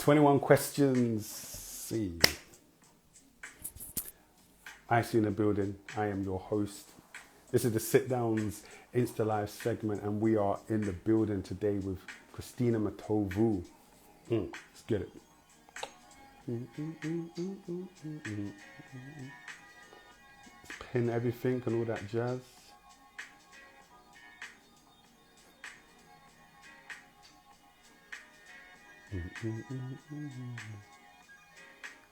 21 questions. See. I see in the building. I am your host. This is the Sit Downs INSTALIVE segment, and we are in the building today with Christina Matovu. Let's get it. Pin everything and all that jazz.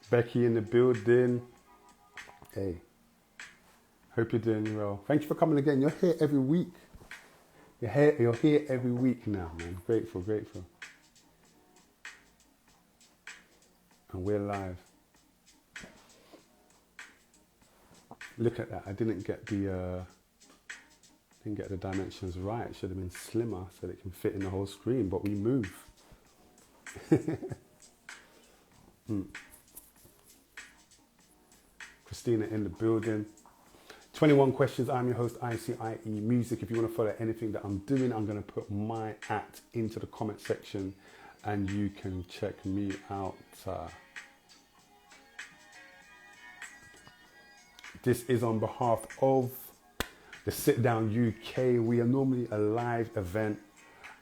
Becky in the building. Hey, hope you're doing well. Thank you for coming again. You're here every week. You're here every week now, man. Grateful. And we're live. Look at that. I didn't get the dimensions right. It should have been slimmer so that it can fit in the whole screen, but we move. Christina in the building. 21 questions. I'm your host, ICIE Music. If you want to follow anything that I'm doing, I'm going to put my @ into the comment section and you can check me out. This is on behalf of the Sit Down UK. We are normally a live event,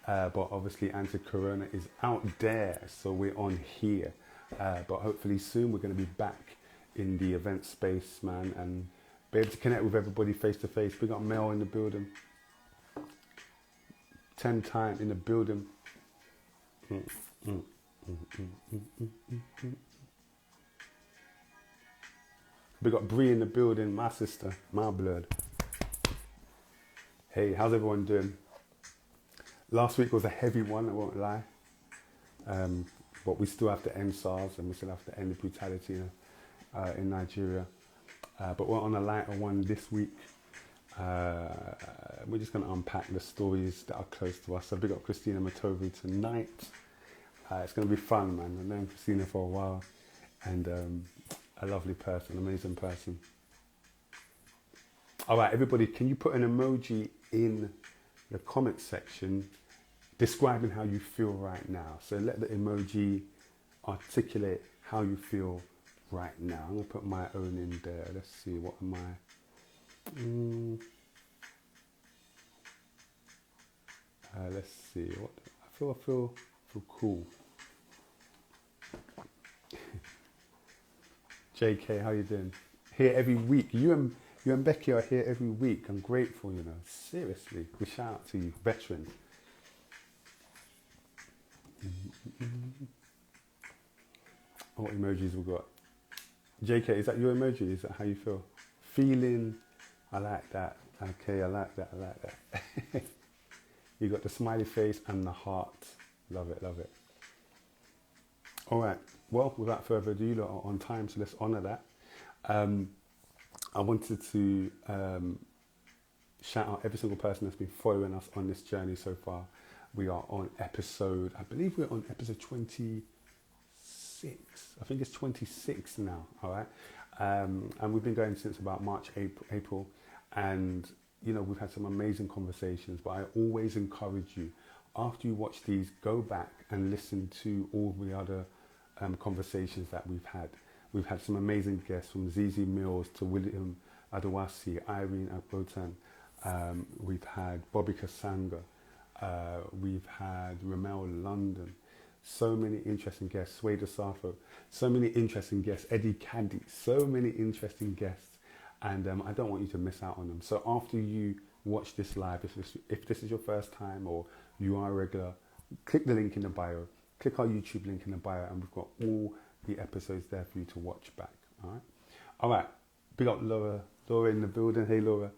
but obviously anti-corona is out there, so we're on here. But hopefully soon we're going to be back in the event space, man, and be able to connect with everybody face to face. We got Mel in the building. 10 time in the building. We got Bree in the building, my sister, my blood. Hey, how's everyone doing? Last week was a heavy one, I won't lie. But we still have to end SARS and we still have to end the brutality in Nigeria. But we're on a lighter one this week. We're just going to unpack the stories that are close to us. So big up Christina Matovu tonight. It's going to be fun, man. I've known Christina for a while. And a lovely person, amazing person. All right, everybody, can you put an emoji in the comment section describing how you feel right now? So let the emoji articulate how you feel right now. I'm going to put my own in there. Let's see, what am I? Let's see. What I feel cool. JK, how you doing? Here every week. You and Becky are here every week. I'm grateful, you know. Seriously, we shout out to you, veterans. What emojis we got? JK, is that your emoji? Is that how you feel? Feeling, I like that. Okay, I like that. You got the smiley face and the heart. Love it. All right. Well, without further ado, you are on time, so let's honour that. I wanted to shout out every single person that's been following us on this journey so far. We are on episode, I believe we're on episode 26. I think it's 26 now, all right? And we've been going since about March, April. And, you know, we've had some amazing conversations, but I always encourage you, after you watch these, go back and listen to all the other conversations that we've had. We've had some amazing guests, from Zizi Mills to William Adewasi, Irene Akbotan. We've had Bobby Kasanga. We've had Ramel London. So many interesting guests. Sweda Safo. So many interesting guests. Eddie Caddy. So many interesting guests. And I don't want you to miss out on them. So after you watch this live, if this is your first time or you are a regular, click the link in the bio. Click our YouTube link in the bio, and we've got all the episodes there for you to watch back. All right. Big up Laura in the building. Hey Laura.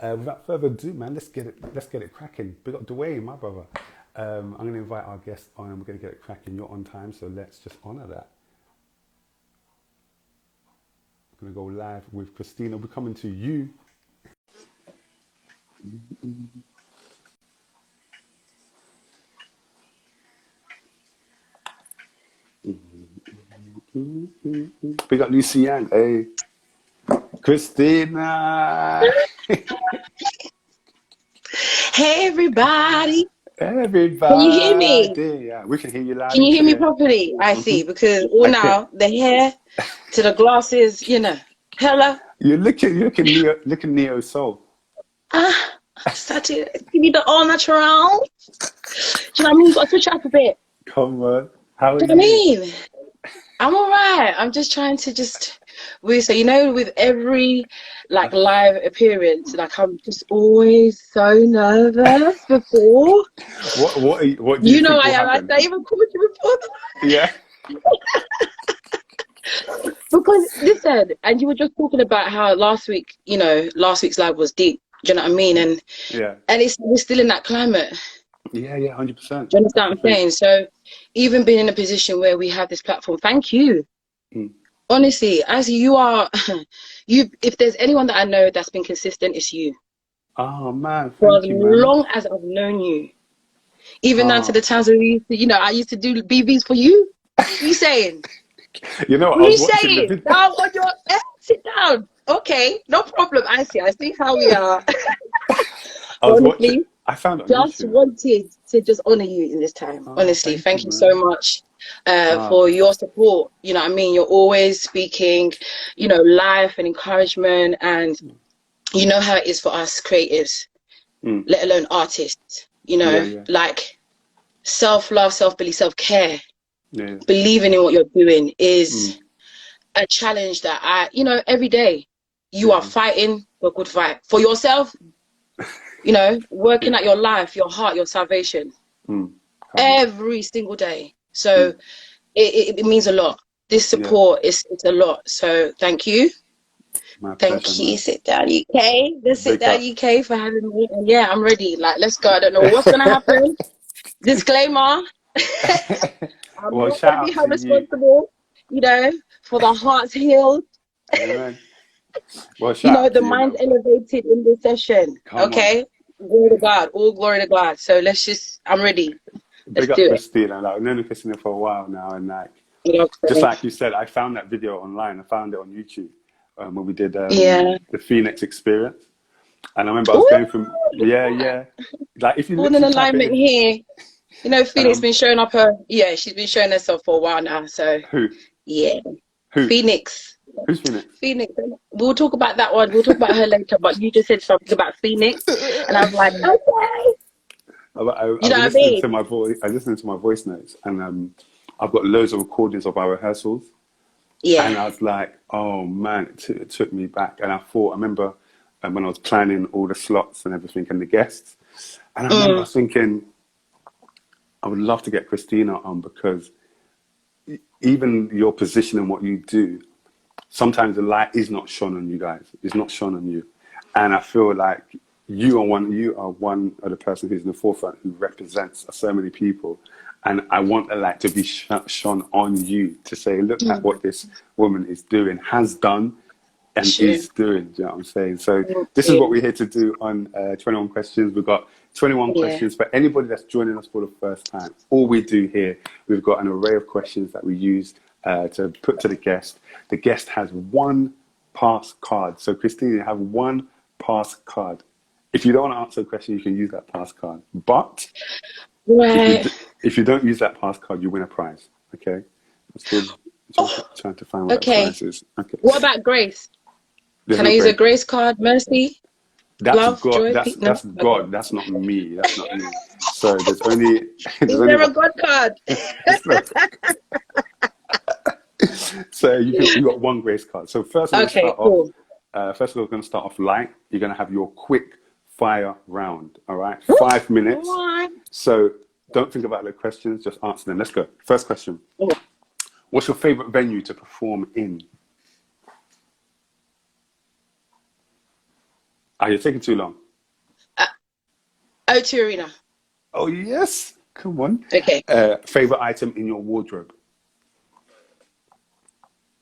Without further ado, man, let's get it cracking. Big up Dwayne, my brother. I'm going to invite our guest on, and we're going to get it cracking. You're on time, so let's just honour that. I'm going to go live with Christina. We're coming to you. Big up Lucianne. Hey, Christina. Hey, everybody. Everybody. Can you hear me? Yeah, we can hear you loud Can and you hear me clear. properly? I see, Mhm. because all I can. now, the hair to the glasses, you know. Hello? You're looking neo soul. Ah, I started give me the all natural. Do you know what I mean? You gotta switch it up a bit. Come on. How are Do you know what I you? mean? I'm all right. I'm just trying to so you know, with every like live appearance, like I'm just always so nervous before. What do you You know think I will am. I happen? don't even call you before. Yeah. Because listen, and you were just talking about how last week, you know, last week's live was deep. Do you know what I mean? And Yeah. we're still in that climate. Yeah, 100%. Do you understand That's what the I'm thing. saying? So even being in a position where we have this platform, thank you. Mm. Honestly, as you are, if there's anyone that I know that's been consistent, it's you. Oh man, For as thank you, man. long as I've known you, even down to Oh. the times where we used to, you know, I used to do BBs for you. What are you saying? You know what? What I are you was watching the saying? video. Now on your sit down. Okay, no problem. I see how we are. I was watching. Honestly, I found it on just YouTube. wanted to just honor you in this time. Oh, Honestly, thank you, thank you so man. much Ah, for your support. You know what I mean? You're always speaking, you know, life and encouragement, and you know how it is for us creatives, mm. let alone artists. You Yeah, know, yeah, like self-love, self-belief, self-care, yeah. believing in what you're doing is Mm. a challenge that you know, every day you are Yeah, fighting for a good fight for yourself, you know, working yeah. at your life, your heart, your salvation Mm. Come on. every single day. So Mm. it means a lot. This Yeah, support it's a lot. So thank you. my pleasure, Thank you, man. Sit Down UK. The Sit Big Down up. UK for having me. And yeah, I'm ready. Like, let's go. I don't know what's gonna happen. Disclaimer. I'm Well, not shout gonna be out held to you. responsible, you know, for the hearts healed. Amen. Well, You shout know, out the to you, mind's man. elevated in this session. Come on. Okay? Glory to God. All glory to God. So I'm ready. Let's Big up do it. Christina. Like, I've known Christina for a while now, and like, just Okay. like you said, I found that video online. I found it on YouTube when we did Yeah. the Phoenix experience. And I remember I was Ooh, going from, look yeah, at that. yeah. Like, if you All in literally type it alignment in, here. You know, and Phoenix been showing up she's been showing herself for a while now. So who? yeah. Who? Phoenix. Who's Phoenix? Phoenix. We'll talk about that one. We'll talk about her later. But you just said something about Phoenix. And I was like, okay. I You know was what I listening to mean? my voice. I listened to my voice notes, and I've got loads of recordings of our rehearsals. Yeah. And I was like, oh man, it took me back. And I remember when I was planning all the slots and everything and the guests. And I remember thinking, I would love to get Christina on because even your position and what you do, sometimes the light is not shone on you guys. It's not shone on you. And I feel like you are one of the person who's in the forefront who represents so many people. And I want the light to be shone on you to say, look at what this woman is doing, has done, and Sure. is doing. Do you know what I'm saying? So Thank this is what you. we're here to do on 21 Questions. We've got 21 Yeah. questions for anybody that's joining us for the first time. All we do here, we've got an array of questions that we use to put to the guest. The guest has one pass card. So Christina, you have one pass card. If you don't want to answer a question, you can use that pass card. But Right. if you don't use that pass card, you win a prize. Okay? I'm still trying to find what that Okay. prize is. Okay. What about grace? There's Can no I use a break. grace card? Mercy, That's love, God. joy, peace? No. That's Okay. God. That's not me. That's not me. So there's only there's Is only there a one. God card? So you got one grace card. So first we're going to Okay, start off. cool. First we're going to start off light. You're going to have your quick fire round. All right, 5 minutes. Alright. So don't think about the questions. Just answer them. Let's go. First question. What's your favorite venue to perform in? Are you taking too long? O2 Arena. Oh yes. Come on. Okay. Favorite item in your wardrobe?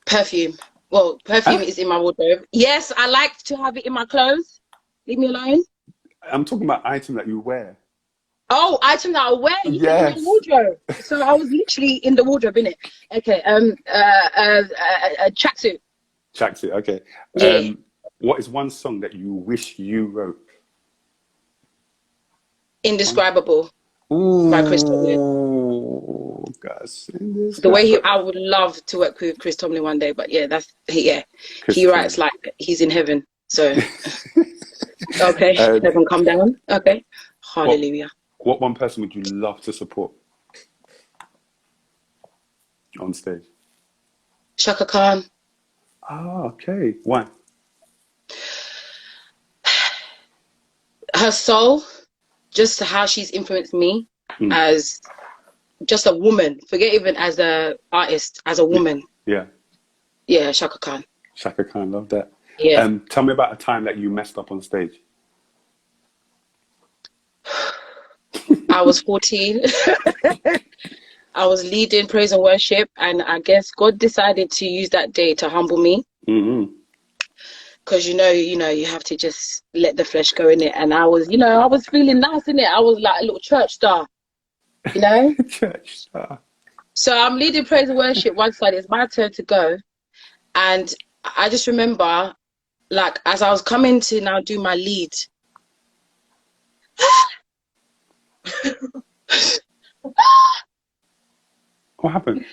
Perfume. Well, perfume Huh? is in my wardrobe. Yes, I like to have it in my clothes. Leave me alone. I'm talking about item that you wear. Oh, item that I wear. You said in my Yes. wardrobe. So I was literally in the wardrobe, innit? Okay. A tracksuit. Tracksuit. Okay. Yeah. What is one song that you wish you wrote? One. Indescribable. by Chris Tomlin. Ooh, gosh. The way I would love to work with Chris Tomlin one day, but yeah, he writes like he's in heaven. So okay, heaven come down. Okay, hallelujah. What one person would you love to support on stage? Shaka Khan. Oh, okay. Why? Her soul, just how she's influenced me as just a woman. Forget even as a artist, as a woman. Yeah. Yeah, Shaka Khan. Shaka Khan, love that. Yeah. Tell me about a time that you messed up on stage. I was 14. I was leading praise and worship, and I guess God decided to use that day to humble me. Because you know, you have to just let the flesh go in it. And I was feeling nice in it. I was like a little church star, you know. Church star. So I'm leading praise and worship one side. It's my turn to go, and I just remember, like, as I was coming to now do my lead. What happened?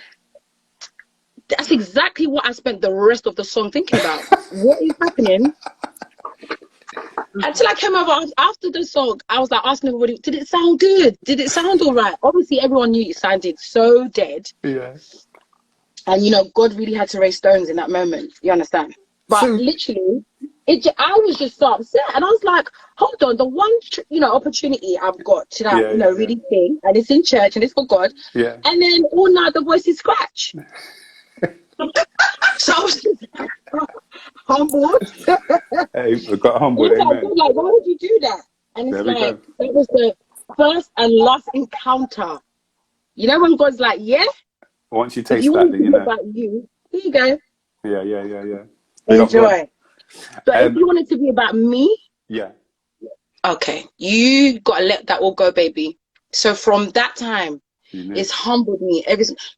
That's exactly what I spent the rest of the song thinking about. What is happening? Until I came over after the song, I was like asking everybody, did it sound good? Did it sound all right? Obviously, everyone knew it sounded so dead. Yeah. And, God really had to raise stones in that moment. You understand? But literally, I was just so upset. And I was like, hold on, the one, opportunity I've got to really sing, and it's in church and it's for God. Yeah. And then all night the voice is scratch. So I was just humbled. Hey, we got humbled. Like, why would you do that? And it's like, that was the first and last encounter. You know when God's like, yeah? Once you taste that, then you know. About you, here you go. Yeah. Enjoy. But if you want it to be about me, okay, you gotta let that all go, baby. So from that time, it's humbled me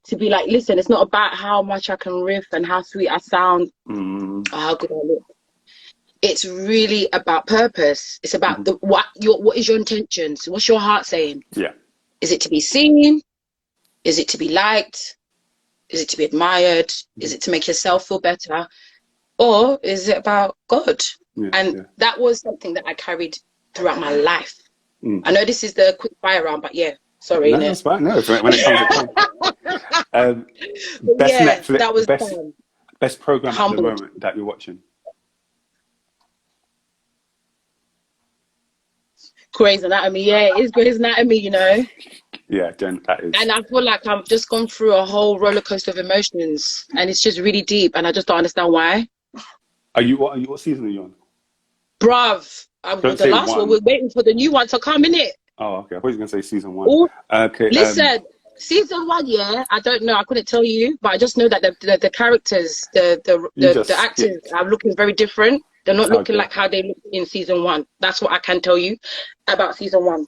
to be like, listen, it's not about how much I can riff and how sweet I sound, or how good I look. It's really about purpose. It's about what is your intentions? What's your heart saying? Yeah. Is it to be seen? Is it to be liked? Is it to be admired? Is it to make yourself feel better? Or is it about God? That was something that I carried throughout my life. I know this is the quick fire round, but yeah, sorry. No, that's fine. No, when it comes to best Netflix, that was best program at the moment that you're watching. Grey's Anatomy, yeah, it is Grey's Anatomy, Yeah, Jen, that is. And I feel like I've just gone through a whole roller coaster of emotions, and it's just really deep, and I just don't understand why. What season are you on? Bruv, the last one. We're waiting for the new one to come, innit? Oh, okay. I thought you were going to say season 1. Ooh, okay. Listen, season 1, yeah, I don't know. I couldn't tell you, but I just know that the characters, the actors are looking very different. They're not looking like how they looked in season 1. That's what I can tell you about season 1.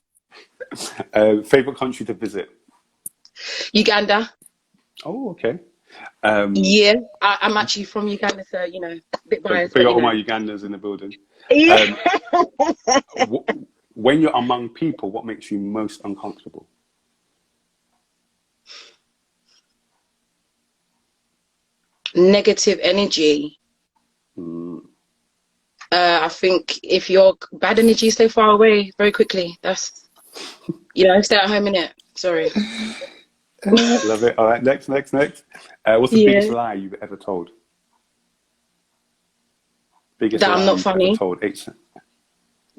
Favorite country to visit? Uganda. Oh, okay. Yeah, I'm actually from Uganda, so a bit biased. We got all my Ugandans in the building. Yeah. When you're among people, what makes you most uncomfortable? Negative energy. I think if you're bad energy, stay far away very quickly. That's, stay at home, innit? Sorry. Love it. All right, next. What's the biggest lie you've ever told? Biggest that lie I'm not you've funny. Ever told.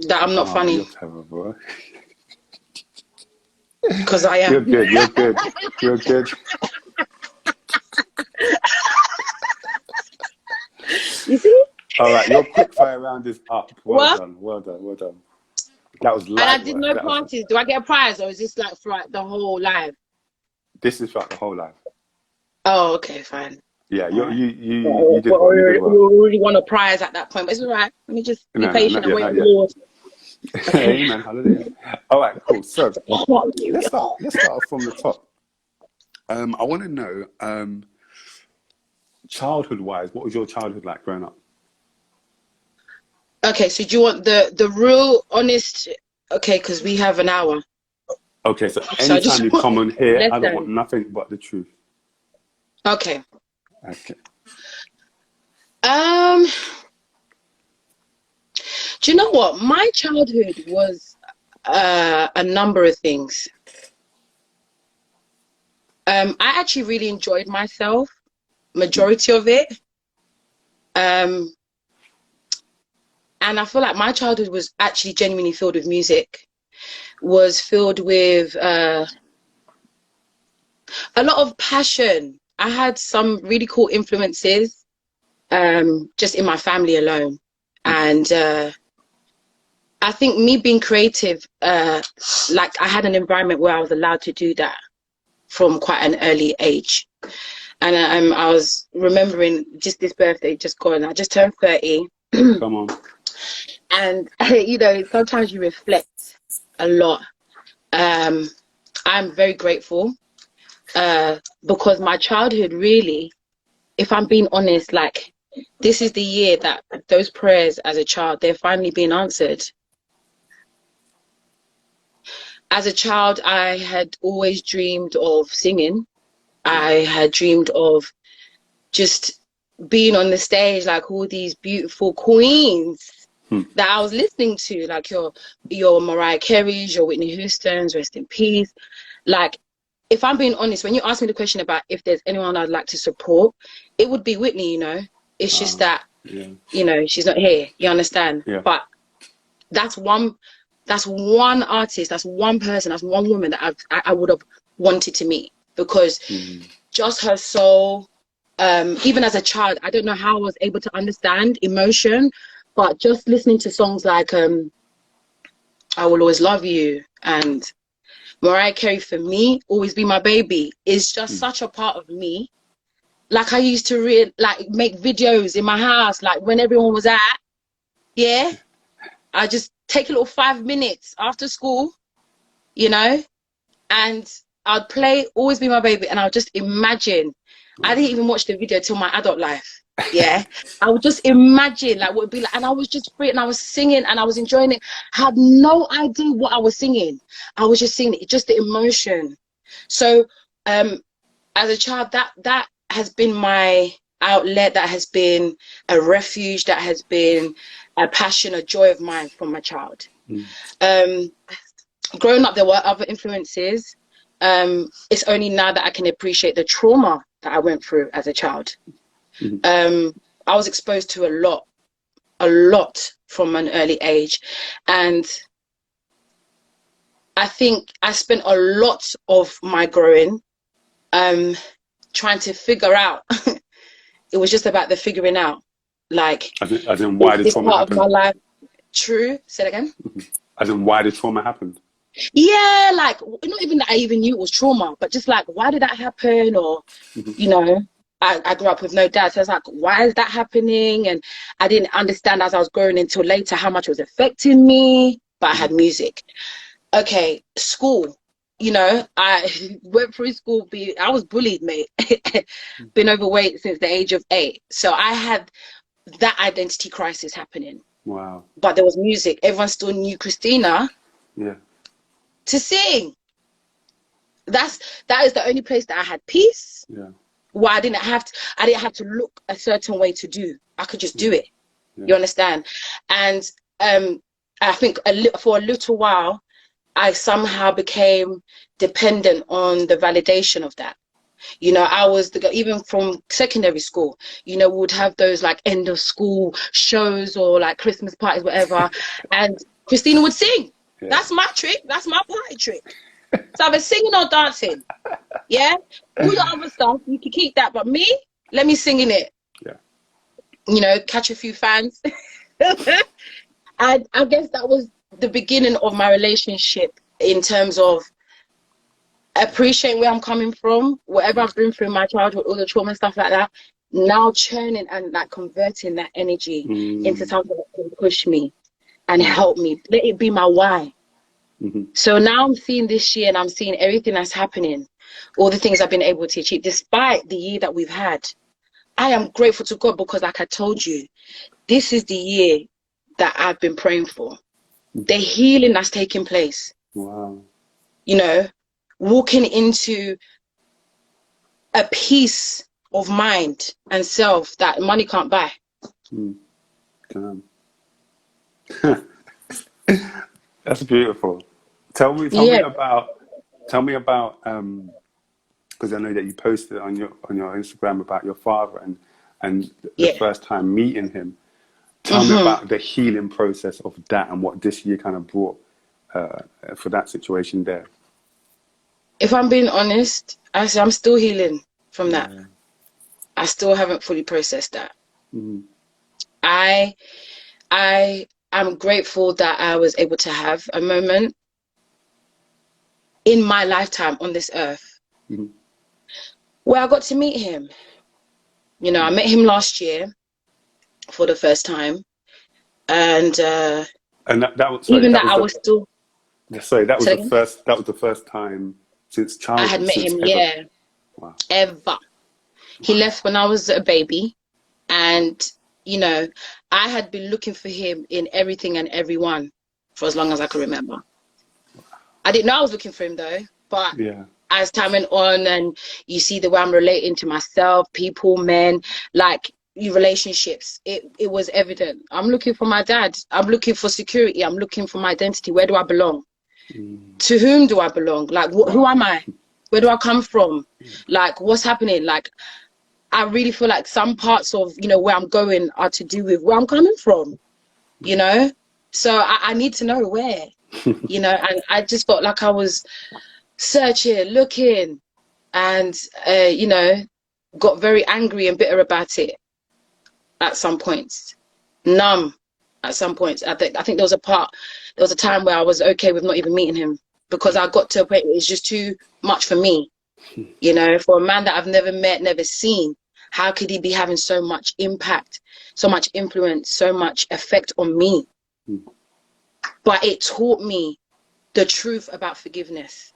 That I'm not funny. You're terrible. Because I am. You're good. You see? All right, your quick fire round is up. Well done. That was live. And I did no parties. Do I get a prize, or is this like throughout the whole live? This is throughout the whole live. Oh, okay, fine. Yeah, you did well. You really want a prize at that point, but it's all right. Let me just be patient and wait on the Lord. Amen, hallelujah. All right, cool. So let's start off from the top. I want to know, childhood-wise, what was your childhood like growing up? Okay, so do you want the real honest? Okay, because we have an hour. Okay, so anytime you come on here, I don't want nothing but the truth. Okay. Okay. Do you know what? My childhood was a number of things. I actually really enjoyed myself, majority of it. And I feel like my childhood was actually genuinely filled with music, was filled with a lot of passion. I had some really cool influences just in my family alone. And I think me being creative, like I had an environment where I was allowed to do that from quite an early age. And I was remembering just this birthday just gone. I just turned 30. Come on. And, you know, sometimes you reflect a lot. I'm very grateful because my childhood really, if I'm being honest, like, this is the year that those prayers as a child, they're finally being answered. As a child, I had always dreamed of singing. I had dreamed of just being on the stage like all these beautiful queens that I was listening to, like your Mariah Carey's, your Whitney Houston's, rest in peace. Like, if I'm being honest, when you ask me the question about if there's anyone I'd like to support, it would be Whitney, you know. It's just that, you know, she's not here. You understand? Yeah. But that's one artist, that's one person, that's one woman that I would have wanted to meet, because just her soul, even as a child, I don't know how I was able to understand emotion, but just listening to songs like I Will Always Love You and Mariah Carey, for me, Always Be My Baby, is just such a part of me. Like, I used to make videos in my house, like when everyone was out, I just take a little 5 minutes after school, you know, and I'd play Always Be My Baby, and I'll just imagine. I didn't even watch the video till my adult life. I would just imagine like what it'd be like, and I was just free, and I was singing, and I was enjoying it. I had no idea what I was singing. I was just singing it, just the emotion. So as a child, that has been my outlet, that has been a refuge, that has been a passion, a joy of mine from my child. Growing up, there were other influences. It's only now that I can appreciate the trauma that I went through as a child. I was exposed to a lot from an early age, and I think I spent a lot of my growing trying to figure out. It was just about the figuring out, like, as in why the trauma happened. Of my life. True. Say it again. As in why the trauma happened. Yeah, like, not even that I even knew it was trauma, but just like, why did that happen? Or, you know, I grew up with no dad, so I was like, why is that happening? And I didn't understand as I was growing until later how much it was affecting me, but I had music. Okay, school, you know, I went through school, I was bullied, mate. Been overweight since the age of 8. So I had that identity crisis happening. Wow. But there was music. Everyone still knew Christina. Yeah. To sing. That is the only place that I had peace. Yeah. Where I didn't have to look a certain way to do. I could just do it. You understand? And I think for a little while, I somehow became dependent on the validation of that. You know, I was even from secondary school, you know, we would have those like end of school shows or like Christmas parties, whatever, and Christina would sing. Yeah. That's my trick. That's my party trick. So either singing or dancing. Yeah. All the other stuff, you can keep that. But me, let me sing in it. Yeah. You know, catch a few fans. And I guess that was the beginning of my relationship in terms of appreciating where I'm coming from, whatever I've been through in my childhood, all the trauma and stuff like that. Now churning and like converting that energy into something that can push me and help me. Let it be my why. So now I'm seeing this year, and I'm seeing everything that's happening, all the things I've been able to achieve, despite the year that we've had. I am grateful to God because, like I told you, this is the year that I've been praying for. The healing that's taking place. Wow. you know, walking into a peace of mind and self that money can't buy. That's beautiful. Tell me about because I know that you posted on your Instagram about your father and the first time meeting him. Tell me about the healing process of that and what this year kind of brought for that situation there. If I'm being honest, I'm still healing from that. I still haven't fully processed that. I'm grateful that I was able to have a moment in my lifetime on this earth where I got to meet him. You know, I met him last year for the first time, and that was the first time since childhood I had met him. Wow. Ever. He left when I was a baby, and you know, I had been looking for him in everything and everyone for as long as I could remember. I didn't know I was looking for him though, but as time went on and you see the way I'm relating to myself, people, men, like relationships, it was evident. I'm looking for my dad. I'm looking for security. I'm looking for my identity. Where do I belong? To whom do I belong? Like, who am I? Where do I come from? Like, what's happening? Like, I really feel like some parts of, you know, where I'm going are to do with where I'm coming from, you know? So I need to know where, you know, and I just felt like I was searching, looking, and, you know, got very angry and bitter about it at some points, numb at some points. I think there was a time where I was okay with not even meeting him because I got to a point where it's just too much for me. You know, for a man that I've never met, never seen, how could he be having so much impact, so much influence, so much effect on me? But it taught me the truth about forgiveness.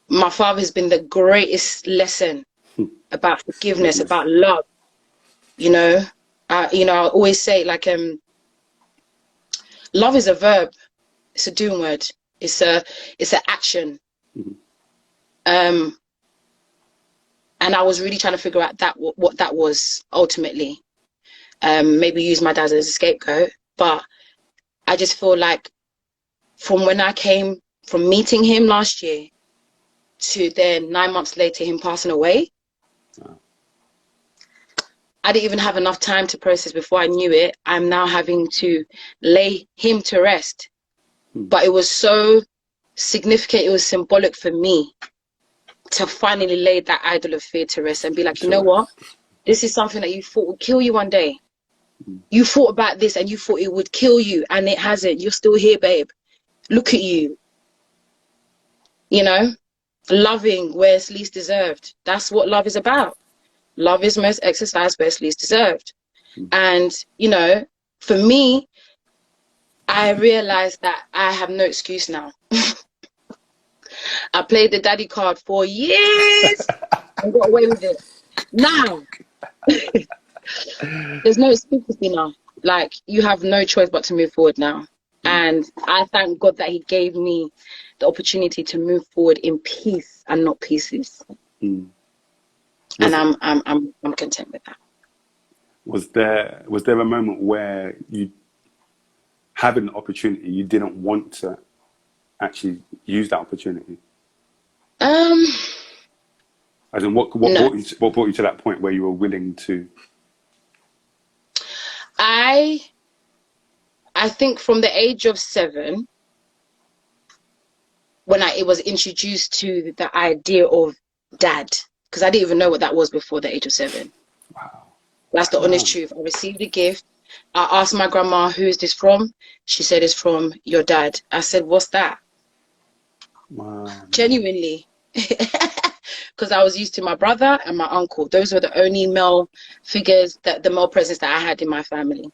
My father has been the greatest lesson about forgiveness, about love. You know, I always say, like, love is a verb. It's a doing word. It's an action. And I was really trying to figure out what that was ultimately. Maybe use my dad as a scapegoat, but I just feel like from when I came from meeting him last year to then 9 months later him passing away, I didn't even have enough time to process before I knew it. I'm now having to lay him to rest. But it was so significant, it was symbolic for me to finally lay that idol of fear to rest and be like, you know what? This is something that you thought would kill you one day. You thought about this and you thought it would kill you, and it hasn't. You're still here, babe. Look at you. You know, loving where it's least deserved. That's what love is about. Love is most exercised where it's least deserved. And, you know, for me, I realized that I have no excuse now. I played the daddy card for years and got away with it. Now, there's no excuse for me now. Like, you have no choice but to move forward now. And I thank God that he gave me the opportunity to move forward in peace and not pieces. And I'm content with that. Was there a moment where you, having the opportunity, you didn't want to actually use that opportunity? As in, what brought you to that point where you were willing to? I think from the age of 7, when it was introduced to the idea of dad, because I didn't even know what that was before the age of 7. Wow. That's the honest truth. I received a gift. I asked my grandma, who is this from? She said, it's from your dad. I said, what's that? Wow. Genuinely. Because I was used to my brother and my uncle. Those were the only male figures, the male presence that I had in my family.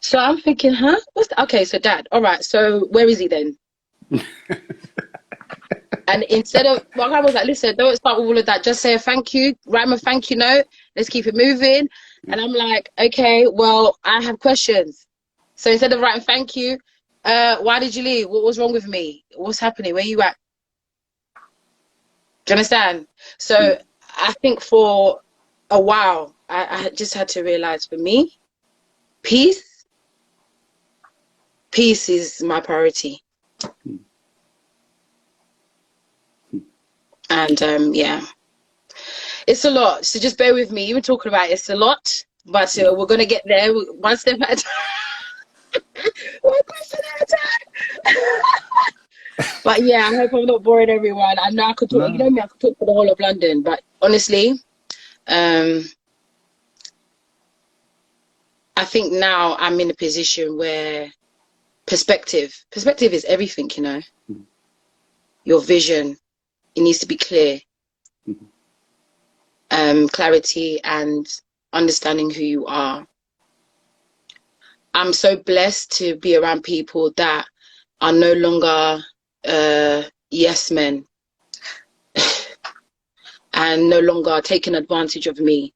So I'm thinking, huh? What's that? Okay, so dad. All right, so where is he then? And instead of, my grandma was like, listen, don't start with all of that. Just say a thank you, write him a thank you note. Let's keep it moving. And I'm like, okay, well, I have questions. So instead of writing thank you, Why did you leave? What was wrong with me? What's happening? Where you at? Do you understand? So I think for a while, I just had to realize, for me, peace is my priority. And yeah, it's a lot. So just bear with me. Even talking about it's a lot, but we're gonna get there one step at a time. One question at a time. But yeah, I hope I'm not boring everyone. I know I could talk. No. You know me, I could talk for the whole of London. But honestly, I think now I'm in a position where perspective is everything. You know, your vision. It needs to be clear. Clarity and understanding who you are. I'm so blessed to be around people that are no longer yes men and no longer taking advantage of me,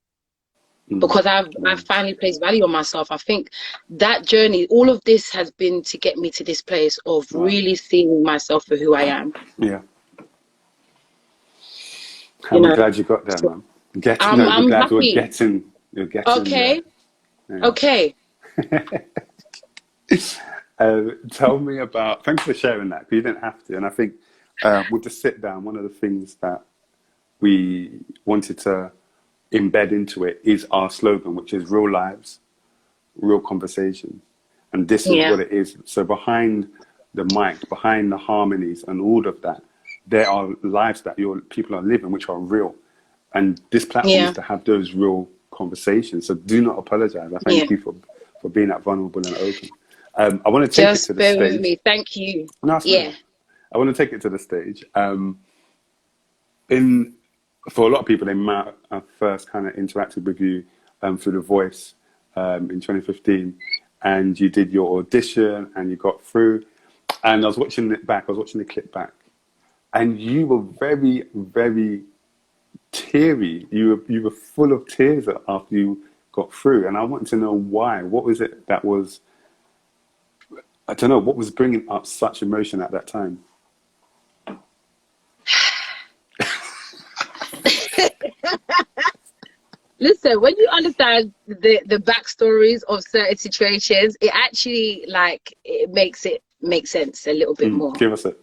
because I've finally placed value on myself. I think that journey, all of this has been to get me to this place of really seeing myself for who I am. Yeah. I'm glad you got there, man. I'm glad happy. You're getting okay. there. Yeah. Okay. Tell me about, thanks for sharing that, because you didn't have to. And I think with the sit down, one of the things that we wanted to embed into it is our slogan, which is real lives, real conversations. And this is what it is. So behind the mic, behind the harmonies and all of that, there are lives that your people are living, which are real. And this platform is to have those real conversations. So do not apologize. I thank you for being that vulnerable and open. I want to take it to the stage. Just bear with me. Thank you. No, I want to take it to the stage. For a lot of people, they might have first kind of interacted with you through The Voice in 2015, and you did your audition and you got through. And I was watching it back. I was watching the clip back, and you were very, very teary. You were full of tears after you got through, and I wanted to know why. What was it that was? I don't know, what was bringing up such emotion at that time? Listen, when you understand the backstories of certain situations, it actually it makes it make sense a little bit more. Give us it.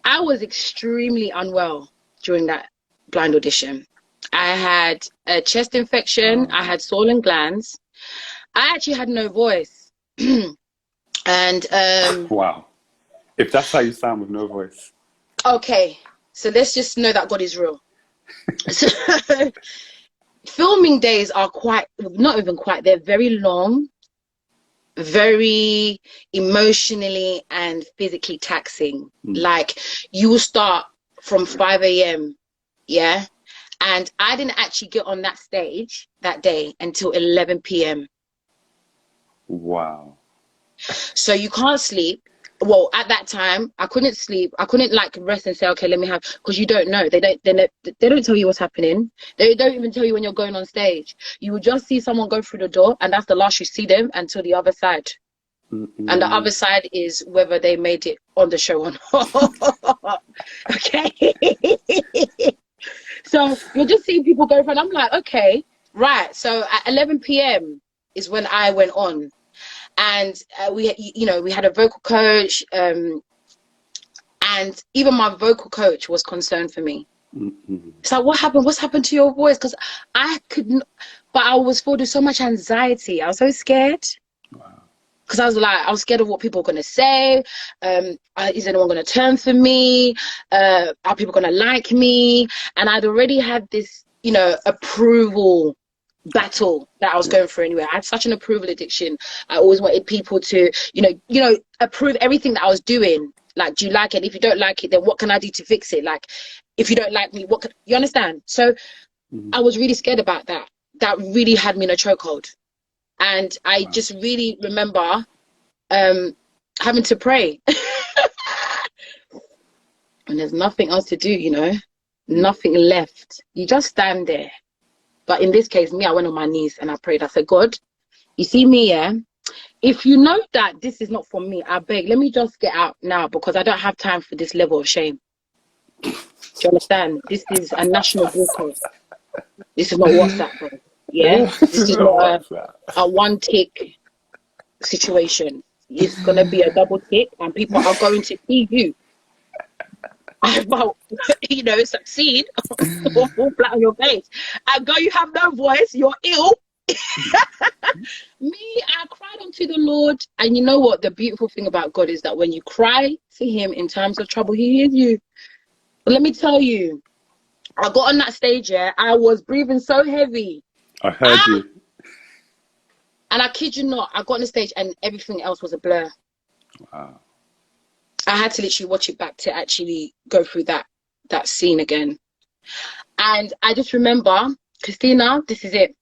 I was extremely unwell during that blind audition. I had a chest infection. I had swollen glands. I actually had no voice. And wow, if that's how you sound with no voice. Okay, so let's just know that God is real. So, filming days are not even quite, they're very long, very emotionally and physically taxing. Like, you will start from 5 a.m. And I didn't actually get on that stage that day until 11 p.m. Wow. So you can't sleep. Well, at that time, I couldn't sleep. I couldn't rest and say, okay, let me have, because you don't know. They don't tell you what's happening. They don't even tell you when you're going on stage. You will just see someone go through the door, and that's the last you see them until the other side. And the other side is whether they made it on the show or not. Okay. So you'll just see people go through, and I'm like, okay, right. So at 11 p.m. is when I went on. And we had a vocal coach, and even my vocal coach was concerned for me. It's like, what happened? What's happened to your voice? Because I couldn't, but I was filled with so much anxiety. I was so scared. Because I was scared of what people were going to say. Is anyone going to turn for me? Are people going to like me? And I'd already had this, approval battle that I was going through anyway. I had such an approval addiction. I always wanted people to, approve everything that I was doing. Like, do you like it? If you don't like it, then what can I do to fix it? Like, if you don't like me, you understand? So I was really scared about that. That really had me in a chokehold. And I just really remember having to pray. And there's nothing else to do, nothing left. You just stand there. But in this case, I went on my knees and I prayed. I said, God, you see me, if you know that this is not for me, I beg, let me just get out now, because I don't have time for this level of shame. Do you understand? This is a national broadcast. This is not WhatsApp, bro. Yeah? This is not a one tick situation. It's going to be a double tick, and people are going to see you. About, you know, succeed or fall flat on your face. And girl, you have no voice, you're ill. Me, I cried unto the Lord. And you know what? The beautiful thing about God is that when you cry to him in times of trouble, he hears you. But let me tell you, I got on that stage, yeah, I was breathing so heavy. I heard you. And I kid you not, I got on the stage and everything else was a blur. Wow. I had to literally watch it back to actually go through that scene again. And I just remember, Christina, this is it.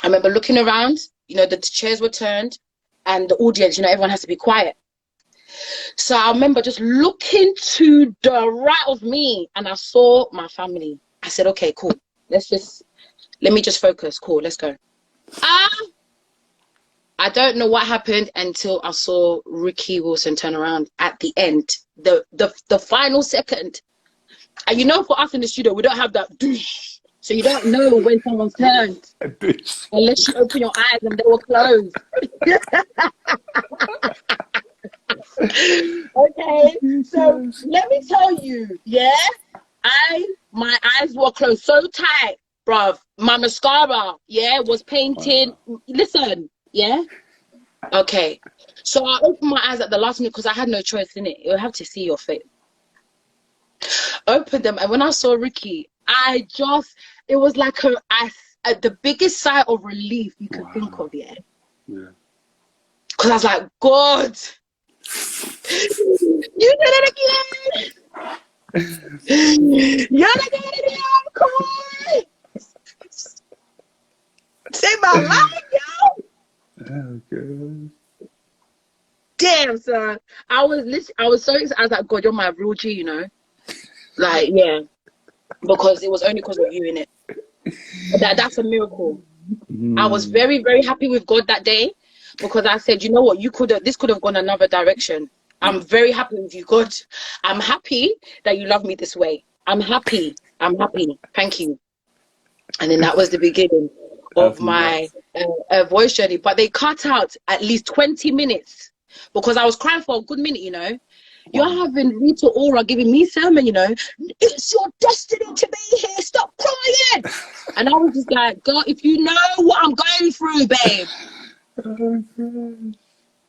I remember looking around, you know, the chairs were turned and the audience, you know, everyone has to be quiet. So I remember just looking to the right of me and I saw my family. I said, okay, cool. Let me just focus. Cool, let's go. I don't know what happened until I saw Ricky Wilson turn around at the end, the final second. And you know, for us in the studio, we don't have that douche. So you don't know when someone's turned unless you open your eyes and they were closed. Okay, so let me tell you, yeah, my eyes were closed so tight, bruv. My mascara, yeah, was painted. Wow. Listen, yeah. Okay, so I opened my eyes at the last minute because I had no choice in it. You'll have to see your face. Opened them, and when I saw Ricky, it was like the biggest sigh of relief you could think of, yeah. Yeah. Because I was like, God, you did it again. You did it again. Come on. Save my life, yo. Oh, God. Damn, son. I was so excited. I was like, God, you're my real G, you know? Like, yeah. Because it was only because of you, innit? That's a miracle. I was very, very happy with God that day because I said, you know what, this could have gone another direction. I'm very happy with you, God. I'm happy that you love me this way. I'm happy. Thank you. And then that was the beginning of my voice journey. But they cut out at least 20 minutes because I was crying for a good minute, you know. You're having Rita Ora giving me sermon, you know. It's your destiny to be here. Stop crying. And I was just like, girl, if you know what I'm going through, babe.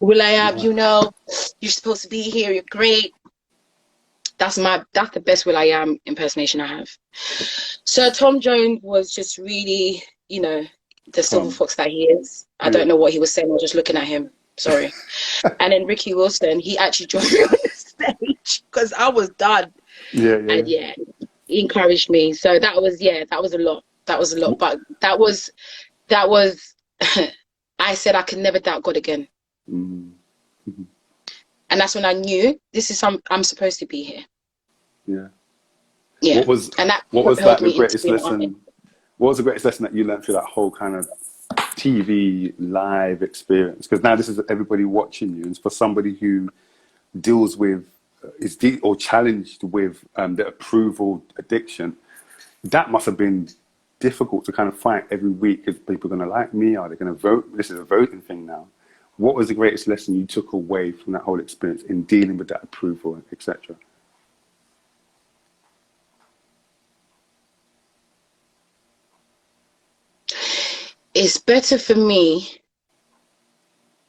Will I have, you know, you're supposed to be here. You're great. That's the best Will I Am impersonation I have. So Tom Jones was just really, you know, the silver fox that he is. I don't know what he was saying. I was just looking at him. Sorry. And then Ricky Wilson, he actually joined me on the stage because I was done. Yeah. And yeah, he encouraged me. So that was a lot. But that was I said I could never doubt God again. Mm-hmm. And that's when I knew I'm supposed to be here. Yeah. Yeah. What was the greatest lesson? What was the greatest lesson that you learned through that whole kind of TV live experience? Because now this is everybody watching you, and for somebody who deals with or challenged with the approval addiction, that must have been difficult to kind of fight every week. Is people going to like me? Are they going to vote? This is a voting thing now. What was the greatest lesson you took away from that whole experience in dealing with that approval, etc.? It's better for me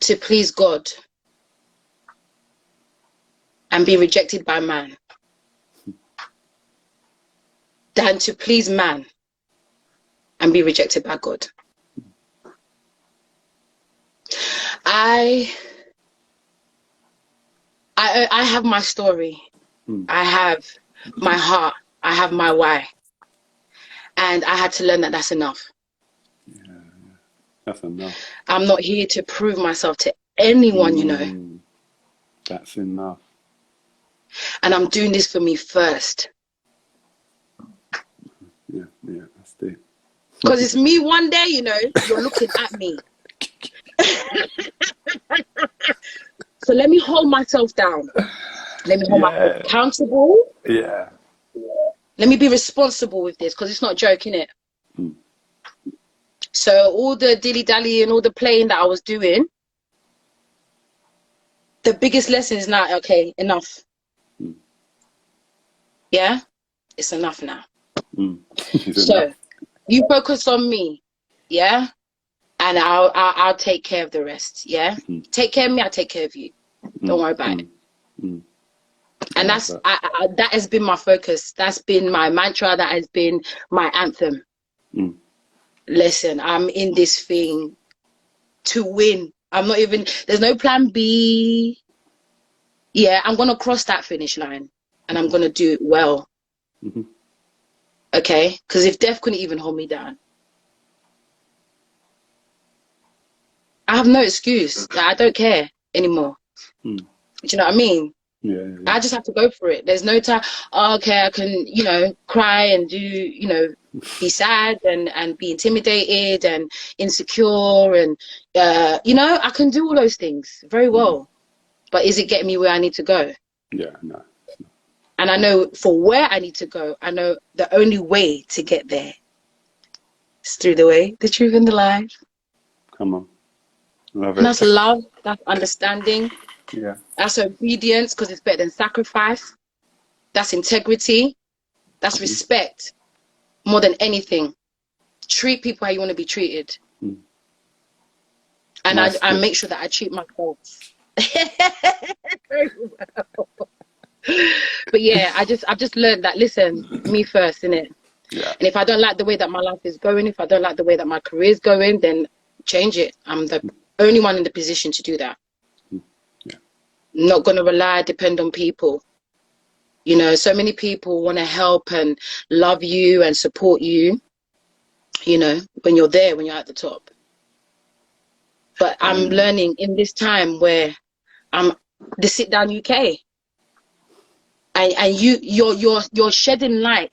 to please God and be rejected by man than to please man and be rejected by God. I have my story. I have my heart. I have my why. And I had to learn that that's enough. That's enough. I'm not here to prove myself to anyone, you know. That's enough. And I'm doing this for me first. Yeah, that's deep. Because it's me one day, you know, you're looking at me. So let me hold myself down. Let me hold myself accountable. Yeah. Let me be responsible with this, because it's not a joke, innit? So all the dilly-dally and all the playing that I was doing, the biggest lesson is now, okay, enough. Yeah? It's enough now. So you focus on me, yeah? And I'll take care of the rest, yeah? Take care of me, I'll take care of you. Don't worry about it. And that has been my focus. That's been my mantra. That has been my anthem. Listen, I'm in this thing to win. I'm not even, there's no plan B. Yeah, I'm going to cross that finish line and I'm going to do it well. Okay? Because if death couldn't even hold me down, I have no excuse. I don't care anymore. Do you know what I mean? Yeah. I just have to go for it. There's no time, okay, I can, you know, cry and do, you know, be sad and be intimidated and insecure and, you know, I can do all those things very well. But is it getting me where I need to go? Yeah, no. And I know for where I need to go, I know the only way to get there is through the way, the truth and the life. Come on. Love it. And that's love, that's understanding. Yeah. That's obedience, because it's better than sacrifice. That's integrity. That's respect. More than anything. Treat people how you want to be treated. And I make sure that I treat myself very well. But yeah, I've just learned that, listen, me first, innit? Yeah. And if I don't like the way that my life is going, if I don't like the way that my career is going, then change it. I'm the only one in the position to do that. Not going to depend on people. You know, so many people want to help and love you and support you, you know, when you're there, when you're at the top. But I'm learning in this time where I'm the SITDOWN UK. And you're shedding light.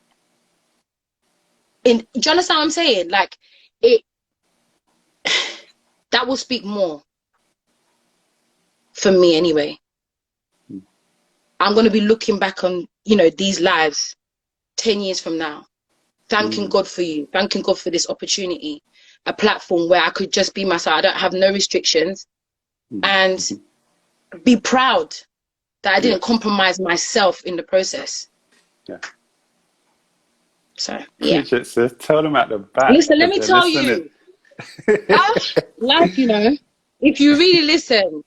Do you understand what I'm saying? Like, that will speak more. For me anyway. I'm going to be looking back on, you know, these lives 10 years from now, thanking God for you, thanking God for this opportunity, a platform where I could just be myself. I don't have no restrictions, and be proud that I didn't compromise myself in the process. Yeah. So, yeah. So tell them at the back. Listen, let me tell you, life, you know, if you really listen,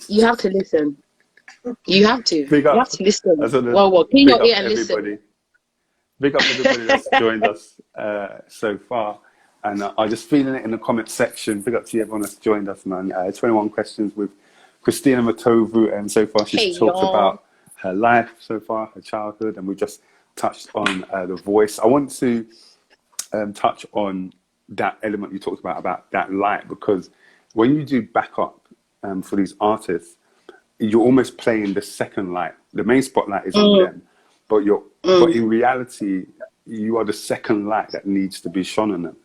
you have to listen. You have to. You have to listen. Well, clean your ear and listen. Big up everybody that's joined us so far. And I just feeling it in the comment section. Big up to everyone that's joined us, man. 21 questions with Christina Matovu. And so far she's talked about her life so far, her childhood. And we just touched on the voice. I want to touch on that element you talked about that light. Because when you do backup for these artists, you're almost playing the second light. The main spotlight is on them, but but in reality, you are the second light that needs to be shone on them.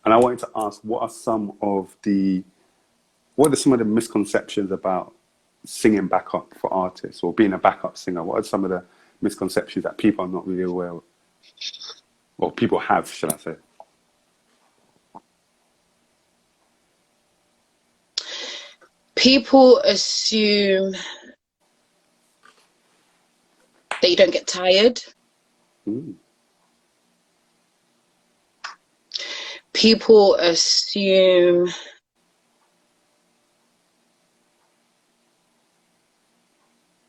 And I wanted to ask, what are some of the misconceptions about singing backup for artists or being a backup singer? What are some of the misconceptions that people are not really aware of, or people have, should I say? People assume that you don't get tired. People assume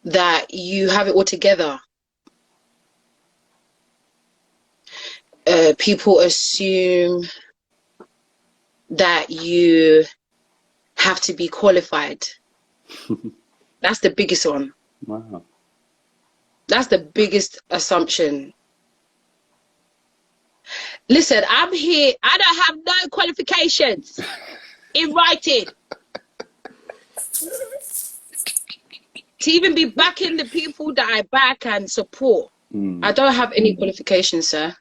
that you have it all together. People assume that you have to be qualified. That's the biggest one. Wow. That's the biggest assumption. Listen, I'm here. I don't have no qualifications in writing. To even be backing the people that I back and support. I don't have any qualifications, sir.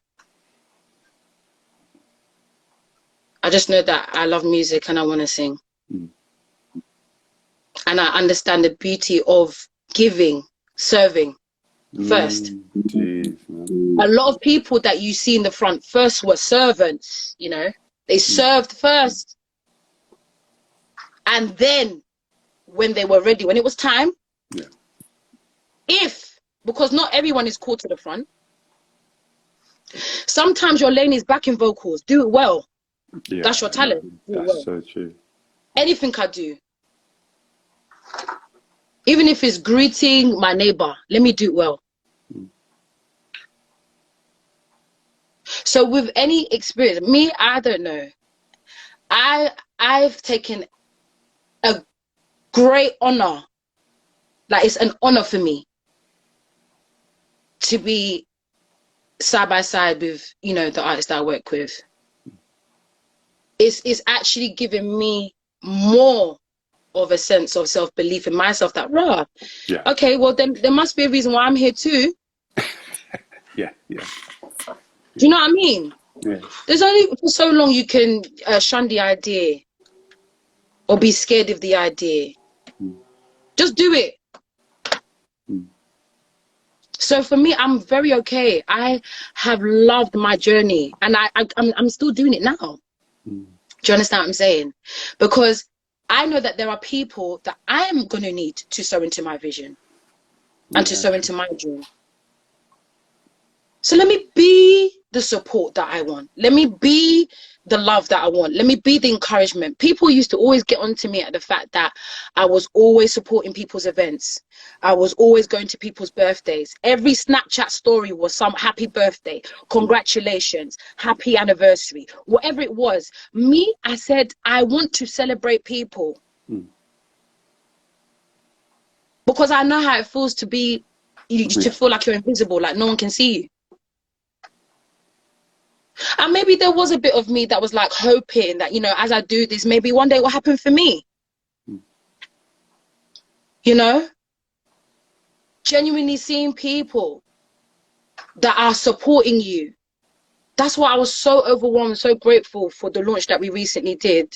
I just know that I love music and I want to sing. and I understand the beauty of giving, serving first. Geez, a lot of people that you see in the front first were servants, you know, they served first. And then when they were ready, when it was time, because not everyone is called to the front. Sometimes your lane is backing vocals. Do it well. Yeah, that's your talent. That's so true. Anything I do. Even if it's greeting my neighbor, let me do it well. So with any experience, me, I don't know. I've taken a great honor. Like, it's an honor for me to be side by side with, you know, the artists that I work with. It's actually given me more of a sense of self-belief in myself that, okay, well, then there must be a reason why I'm here too. Yeah. Do you know what I mean? Yeah. There's only for so long you can shun the idea or be scared of the idea. Just do it. So for me, I'm very okay. I have loved my journey, and I'm still doing it now. Do you understand what I'm saying? Because I know that there are people that I'm going to need to sow into my vision and to sow into my dream. So let me be the support that I want. Let me be the love that I want. Let me be the encouragement. People used to always get onto me at the fact that I was always supporting people's events. I was always going to people's birthdays. Every Snapchat story was some happy birthday, congratulations, happy anniversary, whatever it was. Me, I said, I want to celebrate people. Because I know how it feels to be, to feel like you're invisible, like no one can see you. And maybe there was a bit of me that was like hoping that, you know, as I do this, maybe one day it will happen for me. You know? Genuinely seeing people that are supporting you. That's why I was so overwhelmed, so grateful for the launch that we recently did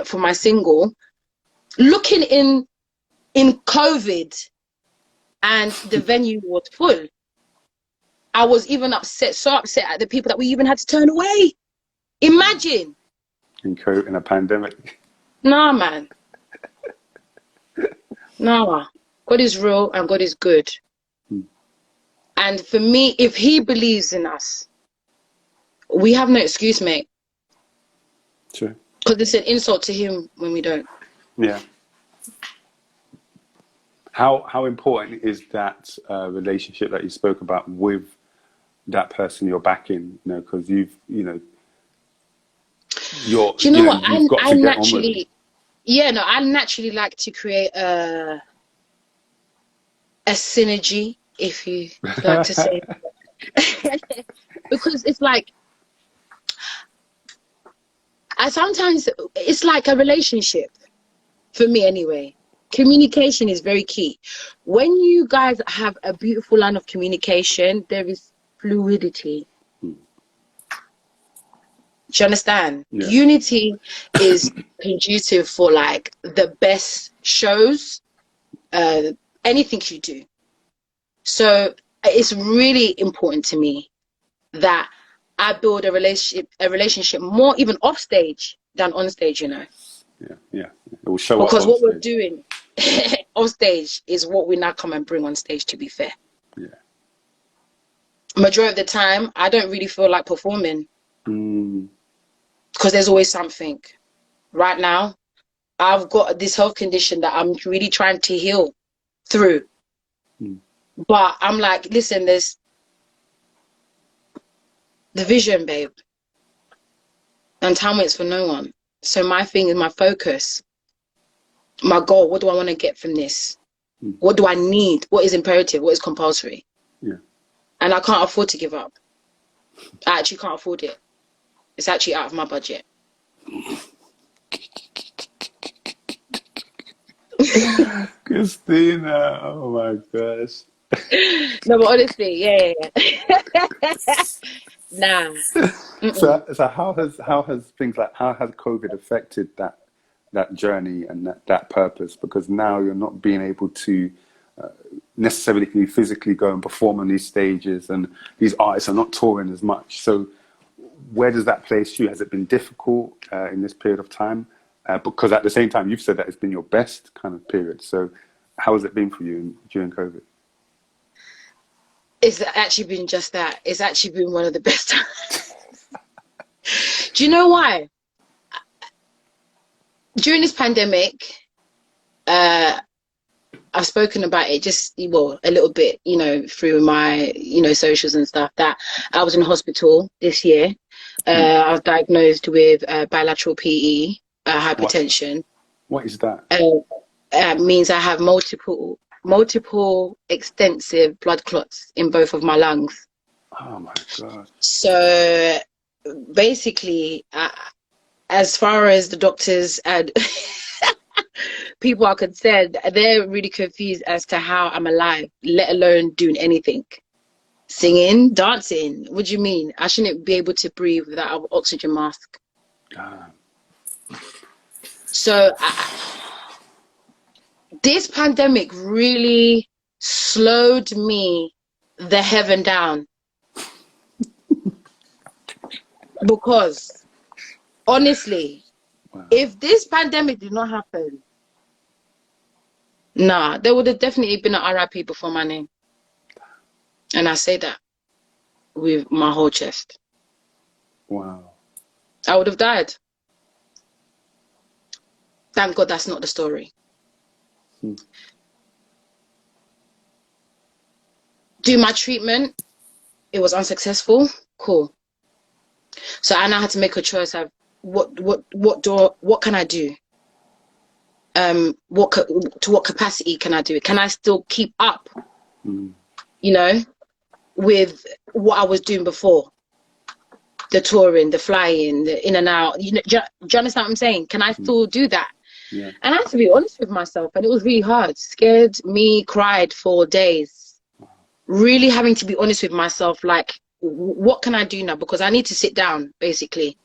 for my single. Looking in COVID and the venue was full. I was even upset, so upset at the people that we even had to turn away. Imagine. In a pandemic. Nah, man. Nah. God is real and God is good. And for me, if he believes in us, we have no excuse, mate. Sure. Because it's an insult to him when we don't. Yeah. How important is that relationship that you spoke about with that person you're backing? You know, because I naturally, I naturally like to create a synergy, if you like to say, because it's like sometimes it's like a relationship for me anyway. Communication is very key. When you guys have a beautiful line of communication, there is fluidity. Do you understand? Yeah. Unity is conducive for like the best shows, anything you do. So it's really important to me that I build a relationship more even off stage than on stage, you know. Yeah. It will show because up what stage. We're doing on stage is what we now come and bring on stage, to be fair. Yeah. Majority of the time, I don't really feel like performing. Because there's always something. Right now, I've got this health condition that I'm really trying to heal through. But I'm like, listen, there's the vision, babe. And time waits for no one. So my thing is my focus, my goal. What do I want to get from this? What do I need? What is imperative? What is compulsory? Yeah. And I can't afford to give up. I actually can't afford it. It's actually out of my budget. Christina, oh my gosh. No, but honestly, yeah. Nah. So how has things like, how has COVID affected that that journey and that purpose, because now you're not being able to necessarily physically go and perform on these stages, and these artists are not touring as much. So where does that place you? Has it been difficult in this period of time? Because at the same time, you've said that it's been your best kind of period. So how has it been for you during COVID? It's actually been just that. It's actually been one of the best times. Do you know why? During this pandemic, I've spoken about it just, well, a little bit, you know, through my, you know, socials and stuff, that I was in hospital this year. I was diagnosed with bilateral PE, hypertension. What is that? It means I have multiple extensive blood clots in both of my lungs. Oh my God. So basically, as far as the doctors and people are concerned, they're really confused as to how I'm alive, let alone doing anything. Singing, dancing. What do you mean? I shouldn't be able to breathe without an oxygen mask. So this pandemic really slowed me the heaven down. Because honestly, if this pandemic did not happen, nah, there would have definitely been an RIP before my name. And I say that with my whole chest. Wow. I would have died. Thank God that's not the story. Do my treatment, it was unsuccessful. Cool. So I now had to make a choice of what can I do? To what capacity can I do it? Can I still keep up, you know, with what I was doing before? The touring, the flying, the in and out. You know, do you understand what I'm saying? Can I still do that? Yeah. And I had to be honest with myself, and it was really hard. Scared me, cried for days. Really having to be honest with myself, like, what can I do now? Because I need to sit down, basically.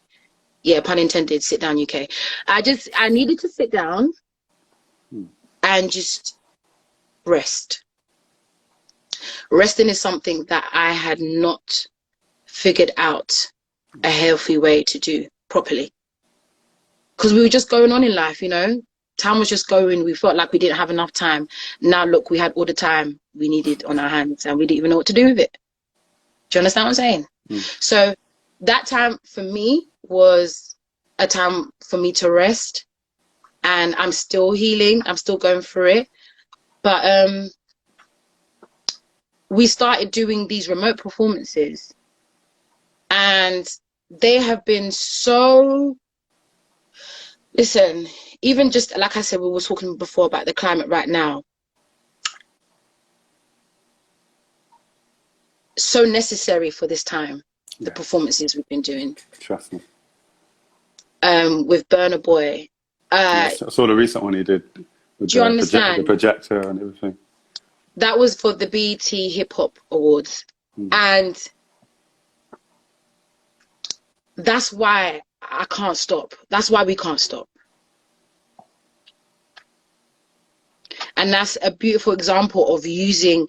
Yeah, pun intended, sit down, UK. I needed to sit down and just rest. Resting is something that I had not figured out a healthy way to do properly. Because we were just going on in life, you know. Time was just going. We felt like we didn't have enough time. Now, look, we had all the time we needed on our hands, and we didn't even know what to do with it. Do you understand what I'm saying? So that time for me was a time for me to rest, and I'm still healing. I'm still going through it. But we started doing these remote performances, and they have been so... Listen, even just like I said, we were talking before about the climate right now. So necessary for this time, the performances we've been doing. Trust me. With Burna Boy. Yes, I saw the recent one he did. With do you understand? The projector and everything. That was for the BET Hip Hop Awards. And that's why I can't stop. That's why we can't stop. And that's a beautiful example of using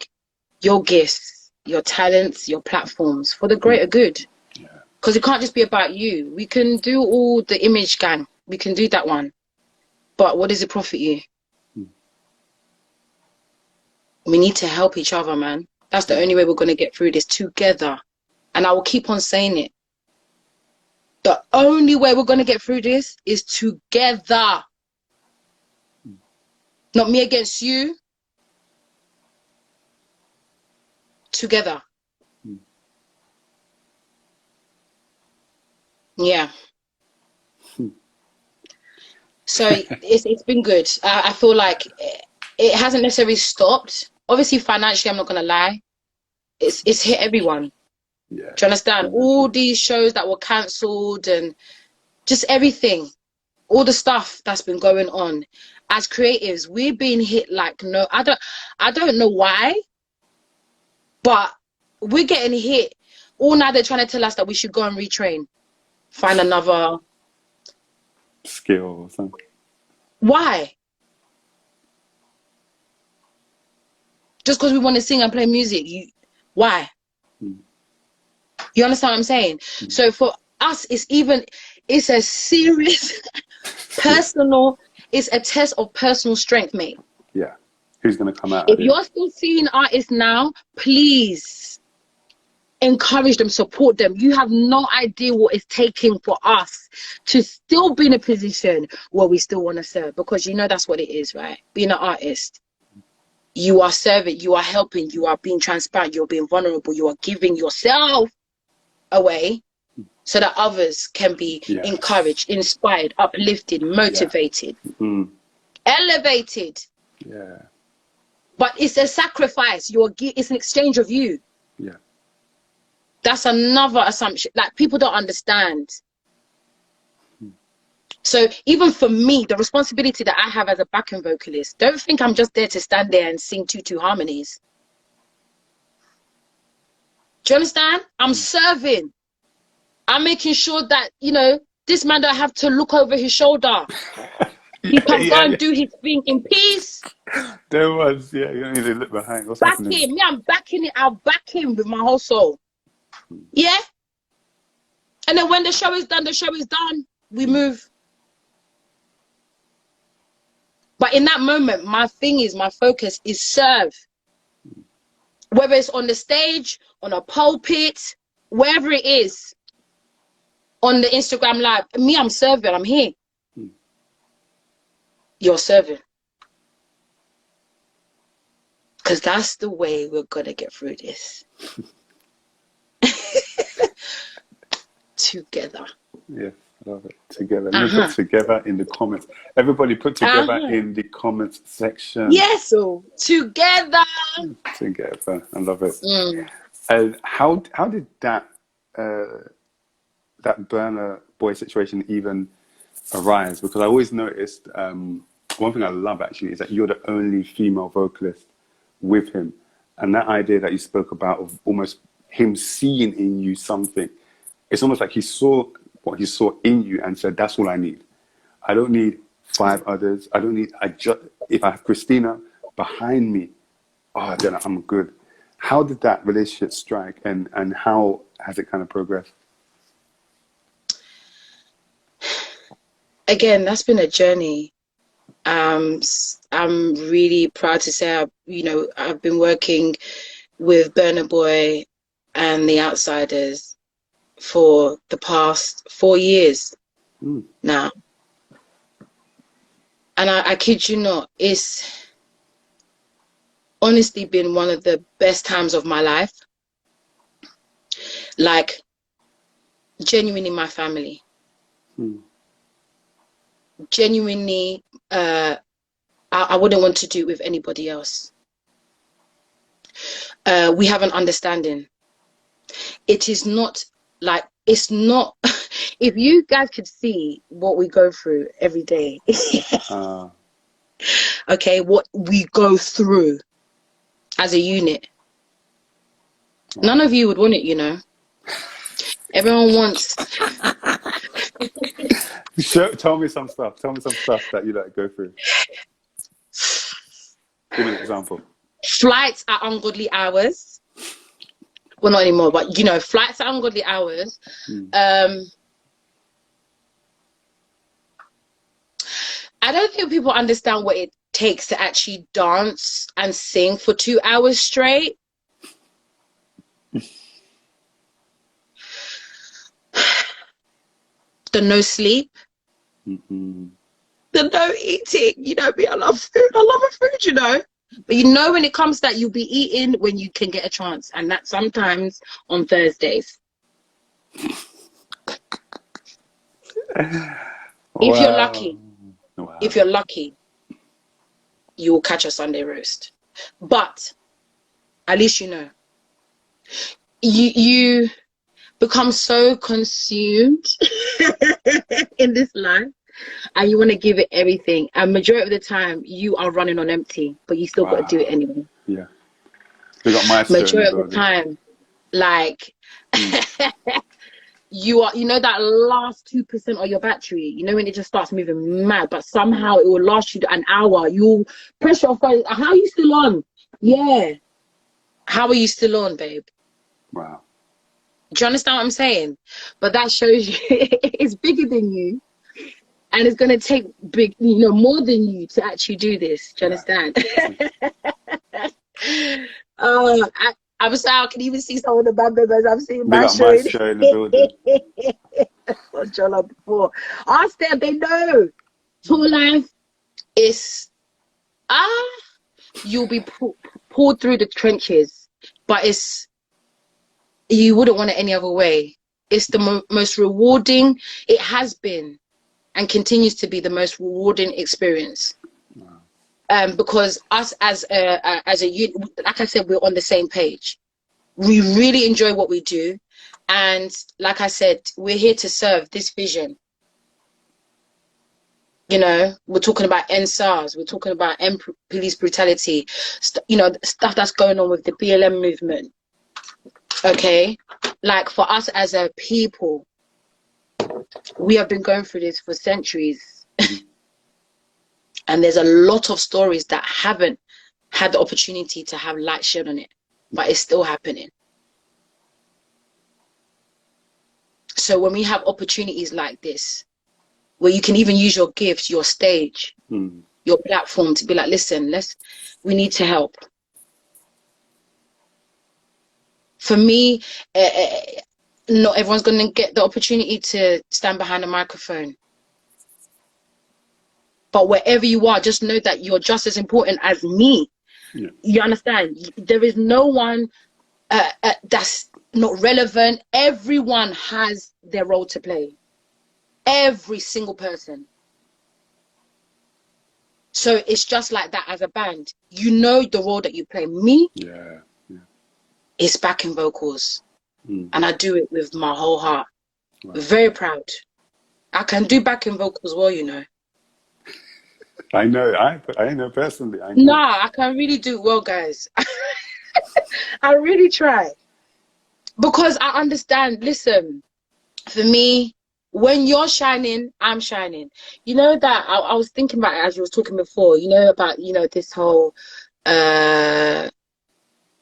your gifts, your talents, your platforms for the greater good. Because it can't just be about you. We can do all the image gang. We can do that one. But what does it profit you? We need to help each other, man. That's the only way we're going to get through this together. And I will keep on saying it. The only way we're going to get through this is together. Not me against you. Together. Yeah. So it's been good. I feel like it hasn't necessarily stopped. Obviously, financially, I'm not going to lie. It's hit everyone. Yeah. Do you understand? All these shows that were cancelled and just everything, all the stuff that's been going on. As creatives, we're being hit like no. I don't know why, but we're getting hit. All now they're trying to tell us that we should go and retrain, find another skill or something. Why? Just because we want to sing and play music, why? You understand what I'm saying? So for us, it's a serious personal, it's a test of personal strength, mate. Yeah. Who's going to come out? If you're still seeing artists now, please encourage them, support them. You have no idea what it's taking for us to still be in a position where we still want to serve, because you know that's what it is, right? Being an artist, you are serving, you are helping, you are being transparent, you're being vulnerable, you are giving yourself away so that others can be encouraged, inspired, uplifted, motivated, elevated. Yeah. But it's a sacrifice. It's an exchange of you. Yeah. That's another assumption. Like, people don't understand. So even for me, the responsibility that I have as a backing vocalist, don't think I'm just there to stand there and sing two harmonies. Do you understand? I'm serving. I'm making sure that, you know, this man don't have to look over his shoulder. He can go and do his thing in peace. There was, you don't need to look behind. What's back happening? him. Yeah, I'm backing it. I'll back him with my whole soul. Yeah? And then when the show is done, we move. But in that moment, my focus is serve. Whether it's on the stage, on a pulpit, wherever it is, on the Instagram live, I'm serving, I'm here. You're serving. Because that's the way we're going to get through this. Together. Yeah, I love it. Together. Put together in the comments. Everybody put together in the comments section. Yes, so together. Together. I love it. And how did that Burna Boy situation even arise? Because I always noticed, one thing I love actually is that you're the only female vocalist with him. And that idea that you spoke about of almost him seeing in you something, it's almost like he saw what he saw in you and said, that's all I need. I don't need 5 others. If I have Christina behind me, then I'm good. How did that relationship strike, and how has it kind of progressed? Again, that's been a journey. I'm really proud to say, I've been working with Burna Boy and the Outsiders for the past 4 years now. And I kid you not, it's honestly been one of the best times of my life. Like, genuinely my family. Genuinely, I wouldn't want to do it with anybody else. We have an understanding. It is not like, it's not, if you guys could see what we go through every day, okay, what we go through as a unit, none of you would want it, you know. Everyone wants. Tell me some stuff. Tell me some stuff that you like go through. Give me an example. Flights at ungodly hours. Well, not anymore, but you know, flights at ungodly hours. I don't think people understand what it takes to actually dance and sing for 2 hours straight. The no sleep. The no eating. You know me, I love food. I love food, you know. But you know, when it comes to that, you'll be eating when you can get a chance. And that's sometimes on Thursdays. If you're lucky. Wow. If you're lucky, you will catch a Sunday roast. But at least you know. You become so consumed in this life, and you want to give it everything. And majority of the time, you are running on empty, but you still got to do it anyway. Yeah. We got my majority of the time, like, you are, you know, that last 2% of your battery, you know, when it just starts moving mad, but somehow it will last you an hour. You'll press your phone. How are you still on? Yeah. How are you still on, babe? Wow. Do you understand what I'm saying? But that shows you it's bigger than you. And it's going to take big, you know, more than you to actually do this. Do you understand? I'm sorry, I can even see some of the band members I've seen my show in the building. Coachella before. Ask them, they know. Tour life is, you'll be pulled through the trenches, but you wouldn't want it any other way. It's the most rewarding, it has been and continues to be the most rewarding experience. Because us as a unit, like I said, we're on the same page. We really enjoy what we do, and like I said, we're here to serve this vision. You know, we're talking about end SARS, we're talking about end police brutality, you know, stuff that's going on with the BLM movement. Okay, like for us as a people, we have been going through this for centuries. And there's a lot of stories that haven't had the opportunity to have light shed on it, but it's still happening. So when we have opportunities like this, where you can even use your gifts, your stage, your platform to be like, listen, we need to help. For me, not everyone's going to get the opportunity to stand behind a microphone. But wherever you are, just know that you're just as important as me. Yeah. You understand? There is no one that's not relevant. Everyone has their role to play. Every single person. So it's just like that as a band. You know the role that you play. Me, it's backing vocals. And I do it with my whole heart. Wow. Very proud. I can do backing vocals well, you know. I know personally. I know. No, I can really do well, guys. I really try. Because I understand, listen, for me, when you're shining, I'm shining. You know that I was thinking about it as you was talking before, you know, about, you know, this whole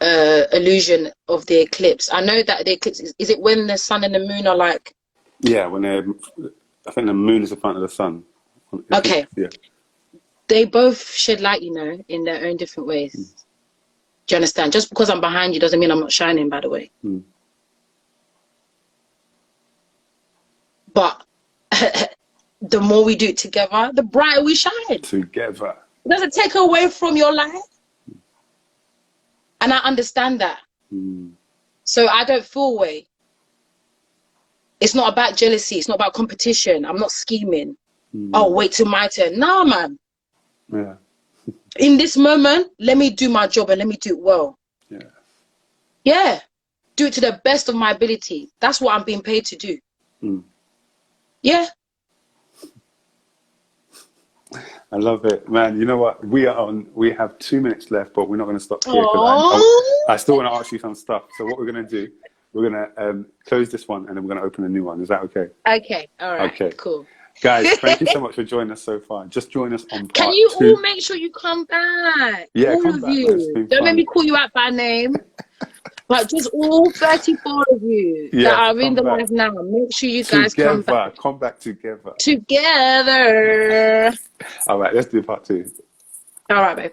illusion of the eclipse. I know that the eclipse, is it when the sun and the moon are like... Yeah, when I think the moon is in front of the sun. Okay. Yeah. They both shed light, you know, in their own different ways. Do you understand? Just because I'm behind you doesn't mean I'm not shining, by the way. But the more we do it together, the brighter we shine. Together. It doesn't take away from your life. And I understand that. So I don't feel away. It's not about jealousy. It's not about competition. I'm not scheming. Oh, wait till my turn. No, man. Yeah. In this moment, let me do my job and let me do it well. Yeah. Yeah. Do it to the best of my ability. That's what I'm being paid to do. Yeah. I love it, man. You know what? We have 2 minutes left, but we're not going to stop here because I still want to ask you some stuff. So what we're going to do, we're going to close this one and then we're going to open a new one. Is that okay? Okay. All right. Okay. Cool. Guys, thank you so much for joining us so far. Just join us on part 2. Can you all make sure you come back? Yeah, all of you. Don't make me call you out by name. But just all 34 of you that are in the live now, make sure you guys come back. Come back together. Together. All right, let's do part 2. All right, babe.